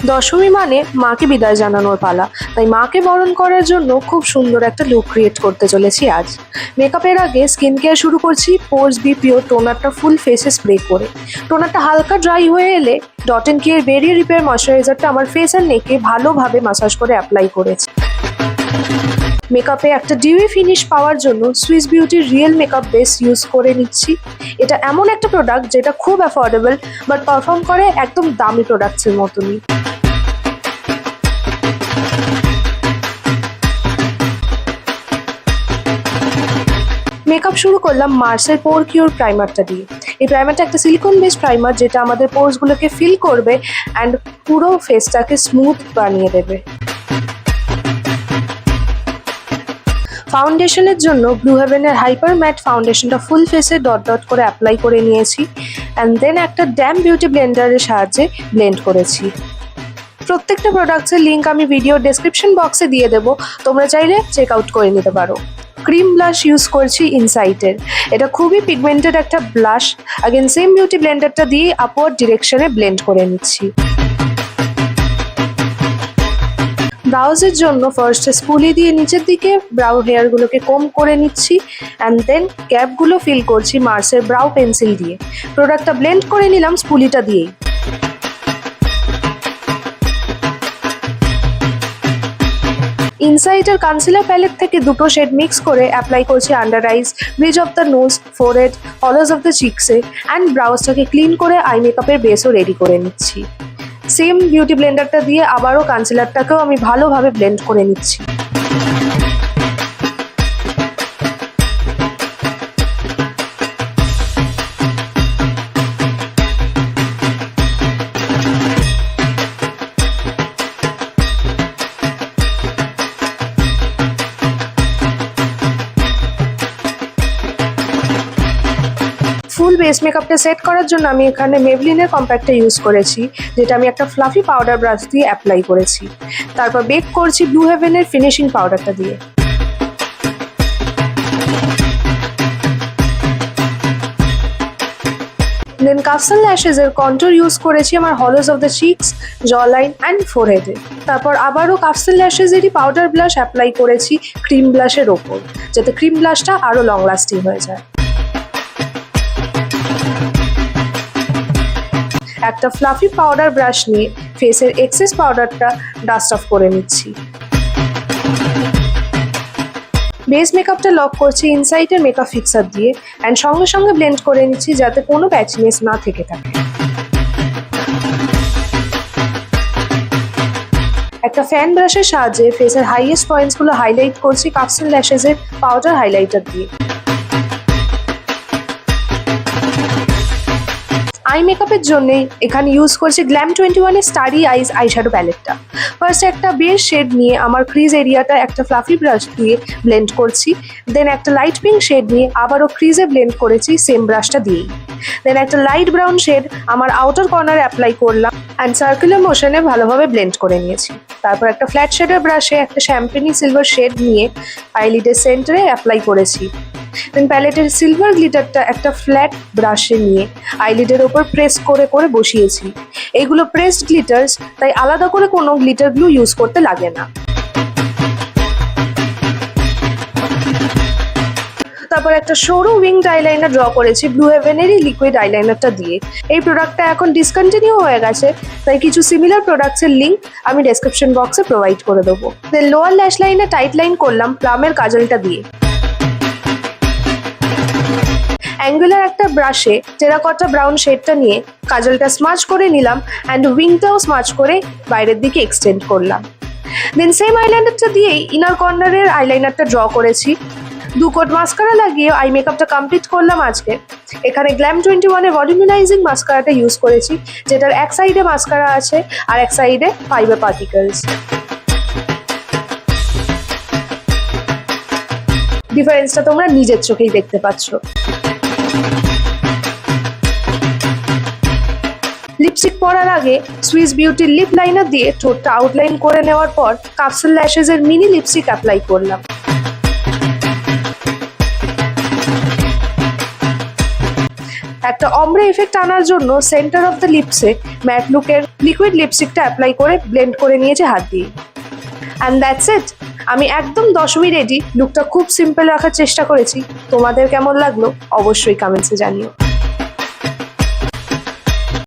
দশমী মানে মাকে বিদায় জানানোর পালা, তাই মাকে বরণ করার জন্য খুব সুন্দর একটা লুক ক্রিয়েট করতে চলেছি আজ। মেকআপের আগে স্কিন কেয়ার শুরু করছি পোর্স বি পিওর টোনারটা ফুল ফেসে স্প্রে করে। টোনারটা হালকা ড্রাই হয়ে এলে ডট এন্ড কেয়ার বেরিয়ে রিপেয়ার ময়শ্চারাইজারটা আমার ফেস আর নেকে ভালোভাবে ম্যাসাজ করে অ্যাপ্লাই করেছি। মেকআপে একটা ডিউই ফিনিশ পাওয়ার জন্য সুইস বিউটির রিয়েল মেকআপ বেস ইউজ করে নিচ্ছি। এটা এমন একটা প্রোডাক্ট যেটা খুব অ্যাফোর্ডেবল বাট পারফর্ম করে একদম দামি প্রোডাক্টসের মতনই। মেকআপ শুরু করলাম মার্সের পোর কিওর প্রাইমারটা দিয়ে। এই প্রাইমারটা একটা সিলিকন বেসড প্রাইমার যেটা আমাদের পোর্সগুলোকে ফিল করবে অ্যান্ড পুরো ফেসটাকে স্মুথ বানিয়ে দেবে। ফাউন্ডেশনের জন্য ব্লু হেভেনের হাইপার ম্যাট ফাউন্ডেশনটা ফুল ফেসে ডট ডট করে অ্যাপ্লাই করে নিয়েছি অ্যান্ড দেন একটা ড্যাম বিউটি ব্লেন্ডারের সাহায্যে ব্লেন্ড করেছি। প্রত্যেকটা প্রোডাক্টসের লিঙ্ক আমি ভিডিও ডেসক্রিপশন বক্সে দিয়ে দেবো, তোমরা চাইলে চেক আউট করে নিতে পারো। ক্রিম ব্লাশ ইউজ করছি ইনসাইটের। এটা খুবই পিগমেন্টেড একটা ব্লাশ। আগেন সেম বিউটি ব্লেন্ডারটা দিয়ে আপওয়ার্ড ডিরেকশনে ব্লেন্ড করে নিচ্ছি। ব্রাউজের জন্য ফার্স্টে স্পুলি দিয়ে নিচের দিকে ব্রাউ হেয়ারগুলোকে কম করে নিচ্ছি অ্যান্ড দেন গ্যাপগুলো ফিল করছি মার্সের ব্রাউ পেন্সিল দিয়ে। প্রোডাক্টটা ব্লেন্ড করে নিলাম স্পুলিটা দিয়েই। ইনসাইটের কনসিলার প্যালেট থেকে দুটো শেড মিক্স করে অ্যাপ্লাই করছি under eyes, bridge of the nose, forehead, hollows of the চিকসে অ্যান্ড ব্রাউজটাকে ক্লিন করে আই মেকআপের বেসও রেডি করে নিচ্ছি। সেম বিউটি ব্লেন্ডারটা দিয়ে আবারও কনসিলারটাকেও আমি ভালোভাবে ব্লেন্ড করে নিচ্ছি। ফুল বেস মেকআপটা সেট করার জন্য আমি এখানে মেবলিনের কম্প্যাক্টটা ইউজ করেছি, যেটা আমি একটা ফ্লাফি পাউডার ব্রাশ দিয়ে অ্যাপ্লাই করেছি। তারপর বেক করছি ব্লু হেভেনের ফিনিশিং পাউডারটা দিয়ে। দেন কাফসান ল্যাশেসের কন্ট্যুর ইউজ করেছি আমার হলোজ অফ দ্য চিকস, জ লাইন অ্যান্ড ফোরহেডে। তারপর আবারও কাফসান ল্যাশেসেরই পাউডার ব্লাশ অ্যাপ্লাই করেছি ক্রিম ব্লাশের ওপর, যাতে ক্রিম ব্লাশটা আরও লং লাস্টিং হয়ে যায়। একটা ফ্লাফি পাউডার ব্রাশ নিয়ে ফেসের এক্সেস পাউডারটা ডাস্ট অফ করে নিচ্ছি। বেস মেকআপটা লক করছি ইনসাইটের মেকআপ ফিক্সার দিয়ে অ্যান্ড সঙ্গে সঙ্গে ব্লেন্ড করে নিচ্ছি যাতে কোনো প্যাচিনেস না থেকে থাকে। একটা ফ্যান ব্রাশের সাহায্যে ফেসের হাইয়েস্ট পয়েন্টসগুলো হাইলাইট করছি কাফসান ল্যাশেসের পাউডার হাইলাইটার দিয়ে। আই মেকআপের জন্য এখানে ইউজ করছি গ্ল্যাম 21-এর স্টারি আইজ আইশ্যাডো প্যালেটটা। ফার্স্ট একটা বেস শেড নিয়ে আমার ক্রিজ এরিয়াটা একটা ফ্লাফি ব্রাশ দিয়ে ব্লেন্ড করছি। দেন একটা লাইট পিঙ্ক শেড নিয়ে আবারও ক্রিজে ব্লেন্ড করেছি সেম ব্রাশটা দিয়েই। দেন একটা লাইট ব্রাউন শেড আমার আউটার কর্নারে অ্যাপ্লাই করলাম অ্যান্ড সার্কুলার মোশনে ভালোভাবে ব্লেন্ড করে নিয়েছি। তারপর একটা ফ্ল্যাট শেডের ব্রাশে একটা শ্যাম্পেনি সিলভার শেড নিয়ে আইলিডের সেন্টারে অ্যাপ্লাই করেছি। দেন প্যালেটের সিলভার গ্লিটারটা একটা ফ্ল্যাট ব্রাশে নিয়ে আইলিডের ওপর প্রেস করে করে বসিয়েছি। এইগুলো প্রেসড গ্লিটার্স, তাই আলাদা করে কোনো গ্লিটার গ্লু ইউজ করতে লাগে না। তারপর একটা সরু উইংড আইলাইনার ড্র করেছি ব্লু হেভেনেরই লিকুইড আইলাইনারটা দিয়ে। এই প্রোডাক্টটা এখন ডিসকন্টিনিউ হয়ে গেছে, তাই কিছু সিমিলার প্রোডাক্টসের লিঙ্ক আমি ডেসক্রিপশন বক্সে প্রোভাইড করে দেবো। দেন লোয়ার ল্যাশ লাইনে টাইট লাইন করলাম প্লামের কাজলটা দিয়ে। অ্যাঙ্গুলার একটা ব্রাশে টেরাকটা ব্রাউন শেডটা নিয়ে কাজলটা স্মাচ করে নিলাম অ্যান্ড উইংটাও স্মাচ করে বাইরের দিকে এক্সটেন্ড করলাম। দেন সেম আইলাইনারটা দিয়েই ইনার কর্নারের আইলাইনারটা ড্র করেছি। 2 কোট মাস্কারা লাগিয়ে আই মেকআপটা কমপ্লিট করলাম আজকে। এখানে গ্ল্যাম 21-এর ভলিউমাইজিং মাস্কারাটা ইউজ করেছি, যেটার এক সাইডে মাস্কারা আছে আর এক সাইডে ফাইবার পার্টিকেলস। ডিফারেন্সটা তোমরা নিজের চোখেই দেখতে পাচ্ছ। লিপস্টিক পরার আগে সুইস বিউটির লিপ লাইনার দিয়ে ঠোঁটটা আউটলাইন করে নেওয়ার পর কাফসান ল্যাশেসের মিনি লিপস্টিক অ্যাপ্লাই করলাম। একটা অমব্রে ইফেক্ট আনার জন্য সেন্টার অফ দ্য লিপসে ম্যাট লুকের লিকুইড লিপস্টিকটা অ্যাপ্লাই করে ব্লেন্ড করে নিয়েছি হাত দিয়ে। And that's it. আমি একদম 10 রেডি। লুকটা খুব সিম্পল রাখার চেষ্টা করেছি। তোমাদের কেমন লাগলো অবশ্যই কমেন্টসে জানিও।